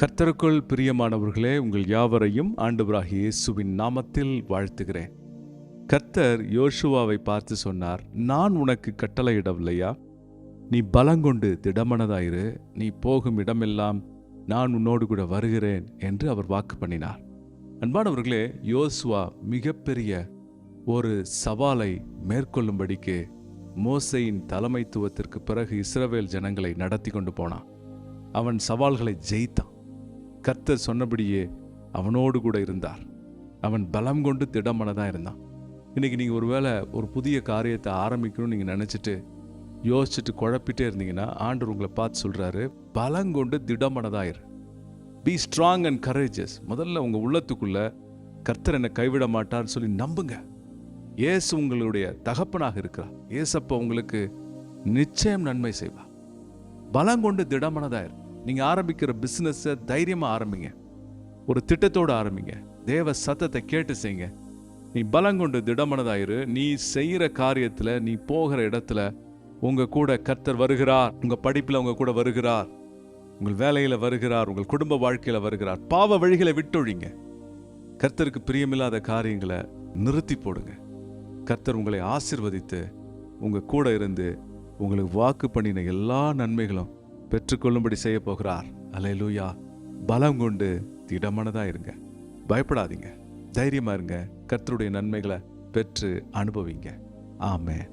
கர்த்தருக்குள் பிரியமானவர்களே, உங்கள் யாவரையும் ஆண்டவராகிய இயேசுவின் நாமத்தில் வாழ்த்துகிறேன். கர்த்தர் யோசுவாவை பார்த்து சொன்னார், நான் உனக்கு கட்டளையிடவில்லையா? நீ பலங்கொண்டு திடமனதாயிரு, நீ போகும் இடமெல்லாம் நான் உன்னோடு கூட வருகிறேன் என்று அவர் வாக்கு பண்ணினார். அன்பானவர்களே, யோசுவா மிகப்பெரிய ஒரு சவாலை மேற்கொள்ளும்படிக்கு மோசேயின் தலைமைத்துவத்திற்கு பிறகு இஸ்ரவேல் ஜனங்களை நடத்தி கொண்டு போனான். அவன் சவால்களை ஜெயித்தான். கர்த்தர் சொன்னபடியே அவனோடு கூட இருந்தார். அவன் பலம் கொண்டு திடமனதாக இருந்தான். இன்றைக்கி நீங்கள் ஒருவேளை ஒரு புதிய காரியத்தை ஆரம்பிக்கணும்னு நீங்கள் நினச்சிட்டு யோசிச்சுட்டு குழப்பிட்டே இருந்தீங்கன்னா, ஆண்டவர் உங்களை பார்த்து சொல்கிறாரு, பலங்கொண்டு திடமனதாயிரு. Be strong and courageous. முதல்ல உங்கள் உள்ளத்துக்குள்ள கர்த்தர் என்னை கைவிட மாட்டார்னு சொல்லி நம்புங்க. இயேசு உங்களுடைய தகப்பனாக இருக்கிறார். இயேசப்பா உங்களுக்கு நிச்சயம் நன்மை செய்வார். பலங்கொண்டு திடமனதாயிரு. நீங்கள் ஆரம்பிக்கிற பிஸ்னஸை தைரியமாக ஆரம்பிங்க. ஒரு திட்டத்தோடு ஆரம்பிங்க. தேவ சத்தத்தை கேட்டு செய்யுங்க. நீ பலங்கொண்டு திடமனதாயிரு. நீ செய்கிற காரியத்தில், நீ போகிற இடத்துல உங்கள் கூட கர்த்தர் வருகிறார். உங்கள் படிப்பில் உங்கள் கூட வருகிறார். உங்கள் வேலையில் வருகிறார். உங்கள் குடும்ப வாழ்க்கையில் வருகிறார். பாவ வழிகளை விட்டொழிங்க. கர்த்தருக்கு பிரியமில்லாத காரியங்களை நிறுத்தி போடுங்க. கர்த்தர் உங்களை ஆசீர்வதித்து உங்கள் கூட இருந்து உங்களுக்கு வாக்கு பண்ணின எல்லா நன்மைகளும் பெற்றுக்கொள்ளும்படி செய்ய போகிறார். அல்லேலூயா. பலம் கொண்டு திடமனதா இருங்க. பயப்படாதீங்க. தைரியமா இருங்க. கர்த்தருடைய நன்மைகளை பெற்று அனுபவிங்க. ஆமென்.